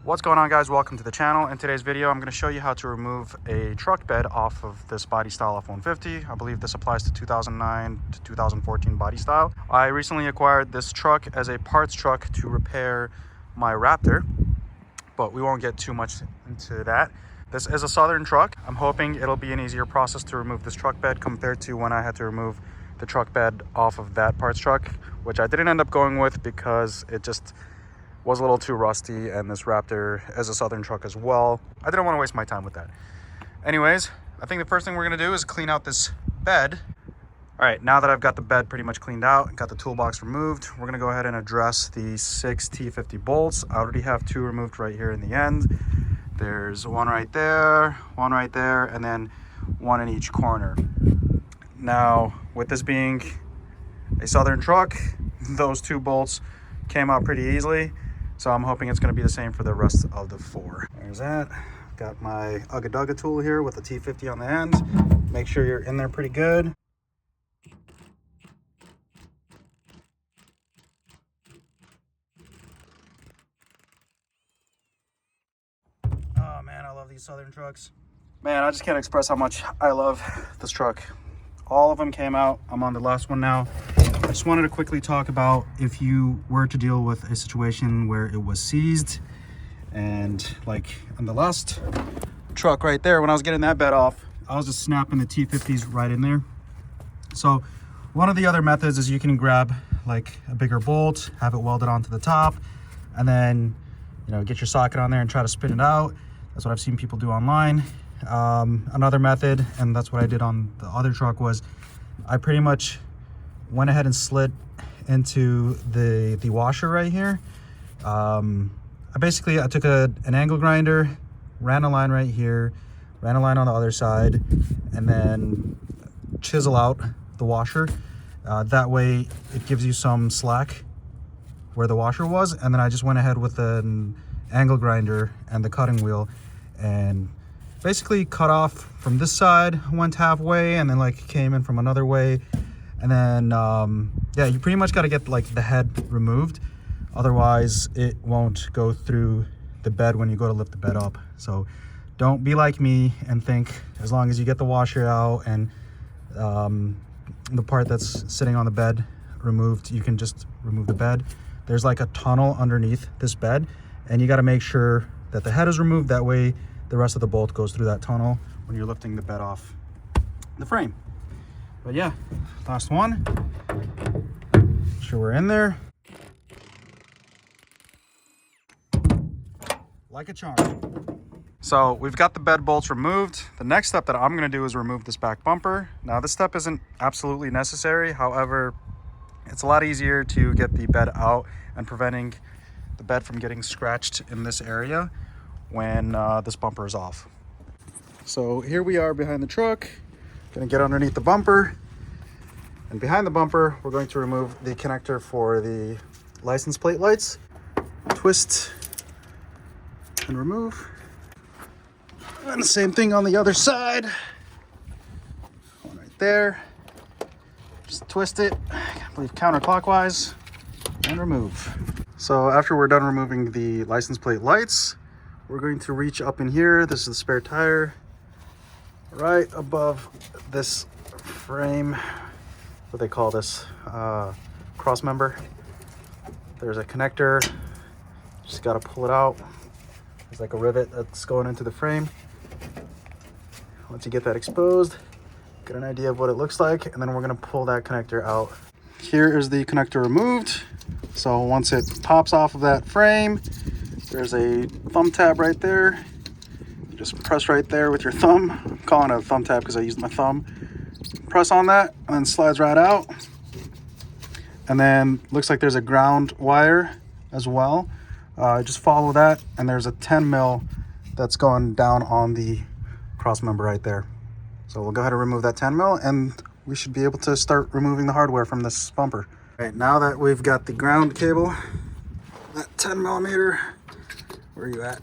What's going on, guys? Welcome to the channel. In today's video I'm going to show you how to remove a truck bed off of this body style F150. I believe this applies to 2009 to 2014 body style. I recently acquired this truck as a parts truck to repair my Raptor, but we won't get too much into that. This is a Southern truck. I'm hoping it'll be an easier process to remove this truck bed compared to when I had to remove the truck bed off of that parts truck, which I didn't end up going with because it just was a little too rusty, and this Raptor is a Southern truck as well. I didn't want to waste my time with that. Anyways, I think the first thing we're gonna do is clean out this bed. All right, now that I've got the bed pretty much cleaned out, got the toolbox removed, we're gonna go ahead and address the 6 T50 bolts. I already have 2 removed right here in the end. There's one right there, and then one in each corner. Now, with this being a Southern truck, those 2 bolts came out pretty easily. So I'm hoping it's going to be the same for the rest of the 4. There's that. Got my Ugga Dugga tool here with the T50 on the end. Make sure you're in there pretty good. Oh man, I love these Southern trucks. Man, I just can't express how much I love this truck. All of them came out. I'm on the last one now. I just wanted to quickly talk about if you were to deal with a situation where it was seized, and like on the last truck right there, when I was getting that bed off, I was just snapping the T50s right in there. So one of the other methods is you can grab like a bigger bolt, have it welded onto the top, and then get your socket on there and try to spin it out. That's what I've seen people do online. Another method, and that's what I did on the other truck, was I pretty much went ahead and slid into the washer right here. I took an angle grinder, ran a line right here, ran a line on the other side, and then chisel out the washer. That way it gives you some slack where the washer was, and then I just went ahead with an angle grinder and the cutting wheel and basically cut off from this side, went halfway, and then like came in from another way. And then yeah, you pretty much got to get like the head removed, otherwise it won't go through the bed when you go to lift the bed up. So don't be like me and think as long as you get the washer out and the part that's sitting on the bed removed, you can just remove the bed. There's like a tunnel underneath this bed, and you got to make sure that the head is removed. That way the rest of the bolt goes through that tunnel when you're lifting the bed off the frame. But yeah, last one. Make sure we're in there. Like a charm. So we've got the bed bolts removed. The next step that I'm gonna do is remove this back bumper. Now this step isn't absolutely necessary. However, it's a lot easier to get the bed out and preventing the bed from getting scratched in this area when this bumper is off. So here we are behind the truck. Gonna get underneath the bumper, and behind the bumper we're going to remove the connector for the license plate lights. Twist and remove, and the same thing on the other side. One right there. Just twist it, I believe counterclockwise, and remove. So after we're done removing the license plate lights, we're going to reach up in here. This is the spare tire. Right above this frame, what they call this, cross member. There's a connector, just gotta pull it out. There's like a rivet that's going into the frame. Once you get that exposed, get an idea of what it looks like, and then we're gonna pull that connector out. Here is the connector removed. So once it pops off of that frame, there's a thumb tab right there. Just press right there with your thumb. I'm calling it a thumb tab because I used my thumb. Press on that and then slides right out. And then looks like there's a ground wire as well. Just follow that, and there's a 10 mil that's going down on the cross member right there. So we'll go ahead and remove that 10 mil, and we should be able to start removing the hardware from this bumper. All right, now that we've got the ground cable, that 10 millimeter, where are you at?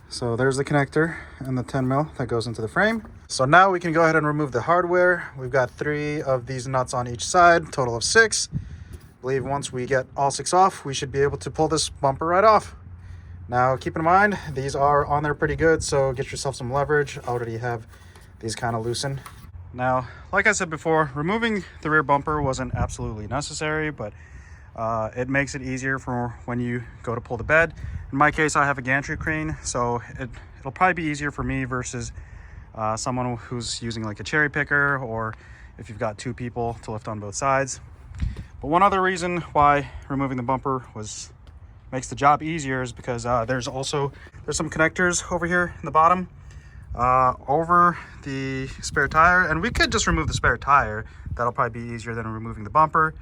So there's the connector and the 10 mil that goes into the frame. So now we can go ahead and remove the hardware. We've got 3 of these nuts on each side, total of 6. I believe once we get all 6 off, we should be able to pull this bumper right off. Now, keep in mind, these are on there pretty good, so get yourself some leverage. I already have these kind of loosened. Now, like I said before, removing the rear bumper wasn't absolutely necessary, but it makes it easier for when you go to pull the bed. In my case, I have a gantry crane, so it'll probably be easier for me versus someone who's using like a cherry picker, or if you've got two people to lift on both sides. But one other reason why removing the bumper makes the job easier is because there's some connectors over here in the bottom over the spare tire, and we could just remove the spare tire. That'll probably be easier than removing the bumper.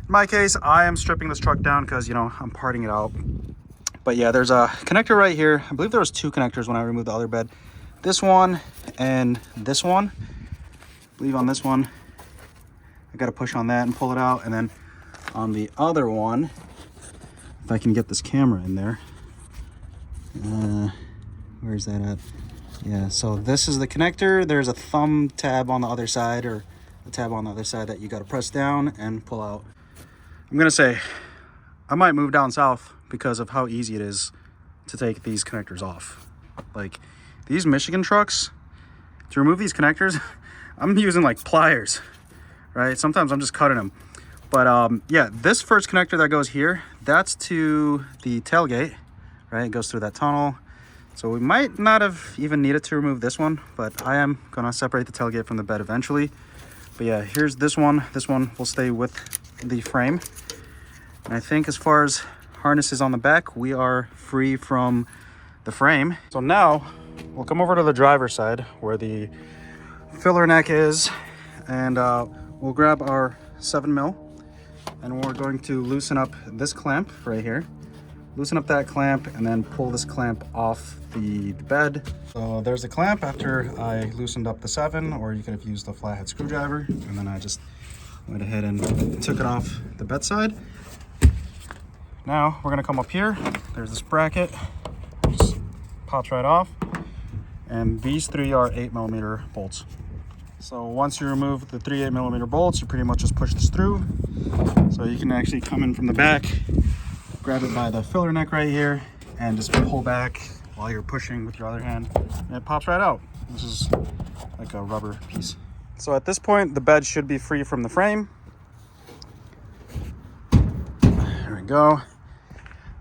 In my case, I am stripping this truck down because, you know, I'm parting it out. But yeah, there's a connector right here. I believe there was two connectors when I removed the other bed. This one and this one. I believe on this one, I got to push on that and pull it out. And then on the other one, if I can get this camera in there. Where's that at? Yeah, so this is the connector. There's a thumb tab on the other side, or a tab on the other side that you got to press down and pull out. I'm gonna say I might move down south because of how easy it is to take these connectors off. Like these Michigan trucks, to remove these connectors, I'm using like pliers, right? Sometimes I'm just cutting them. But yeah, this first connector that goes here, that's to the tailgate, right? It goes through that tunnel. So we might not have even needed to remove this one, but I am gonna separate the tailgate from the bed eventually. But yeah, here's this one. This one will stay with the frame. And I think as far as harnesses on the back, we are free from the frame. So now we'll come over to the driver's side where the filler neck is, and we'll grab our 7mm, and we're going to loosen up this clamp right here. Loosen up that clamp and then pull this clamp off the bed. So there's the clamp after I loosened up the 7, or you could have used the flathead screwdriver, and then I just went ahead and took it off the bedside. Now we're gonna come up here. There's this bracket, just pops right off, and these 3 are 8mm bolts. So once you remove the 3 8mm bolts, you pretty much just push this through. So you can actually come in from the back, grab it by the filler neck right here, and just pull back while you're pushing with your other hand, and it pops right out. This is like a rubber piece. So at this point, the bed should be free from the frame. There we go.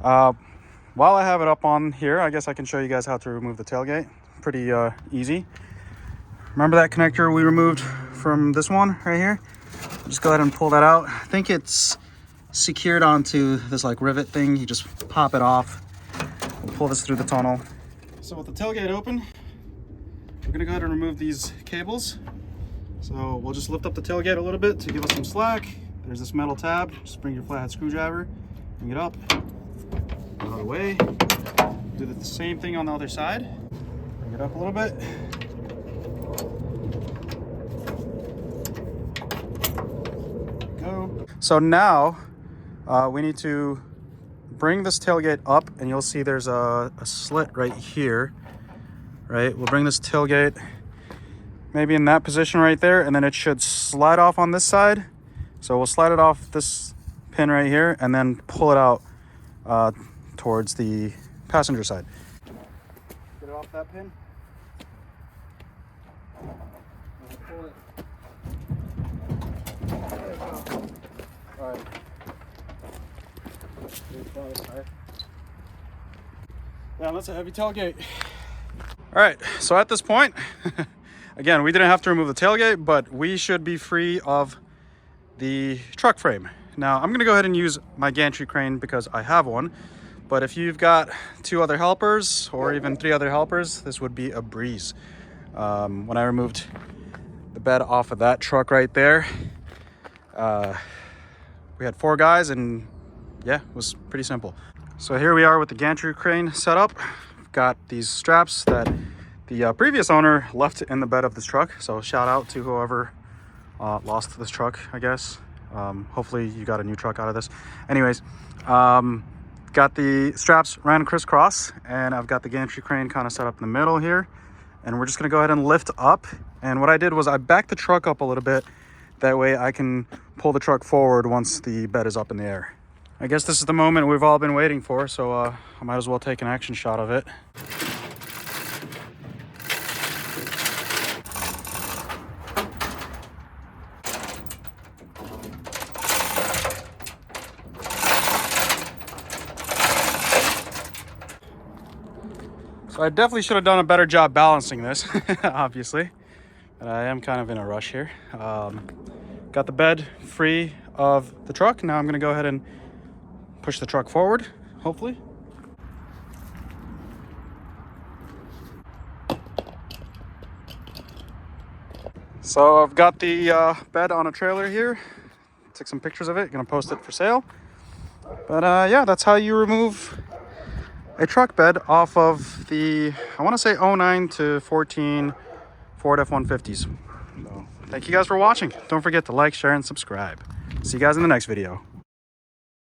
While I have it up on here, I guess I can show you guys how to remove the tailgate. Pretty easy. Remember that connector we removed from this one right here? Just go ahead and pull that out. I think it's secured onto this like rivet thing. You just pop it off. We'll pull this through the tunnel. So with the tailgate open, we're gonna go ahead and remove these cables. So we'll just lift up the tailgate a little bit to give us some slack. There's this metal tab. Just bring your flathead screwdriver, bring it up, out of the way. Do the same thing on the other side. Bring it up a little bit. Go. So now we need to bring this tailgate up, and you'll see there's a slit right here, right? We'll bring this tailgate maybe in that position right there, and then it should slide off on this side. So we'll slide it off this pin right here and then pull it out towards the passenger side. Get it off that pin. Pull it. There you go. All right. Yeah, that's a heavy tailgate. All right, so at this point, again, we didn't have to remove the tailgate, but we should be free of the truck frame. Now, I'm gonna go ahead and use my gantry crane because I have one, but if you've got 2 other helpers or even 3 other helpers, this would be a breeze. When I removed the bed off of that truck right there, we had 4 guys, and yeah, it was pretty simple. So here we are with the gantry crane set up. We've got these straps that the previous owner left in the bed of this truck. So shout out to whoever lost this truck, I guess. Hopefully you got a new truck out of this. Anyways, got the straps ran crisscross, and I've got the gantry crane kind of set up in the middle here. And we're just gonna go ahead and lift up. And what I did was I backed the truck up a little bit. That way I can pull the truck forward once the bed is up in the air. I guess this is the moment we've all been waiting for, so I might as well take an action shot of it. So I definitely should have done a better job balancing this, obviously. But I am kind of in a rush here. Got the bed free of the truck. Now I'm gonna go ahead and push the truck forward, hopefully. So I've got the bed on a trailer here. Took some pictures of it, gonna post it for sale. But yeah, that's how you remove a truck bed off of the, I wanna say 09 to 14 Ford F-150s. So, thank you guys for watching. Don't forget to like, share, and subscribe. See you guys in the next video.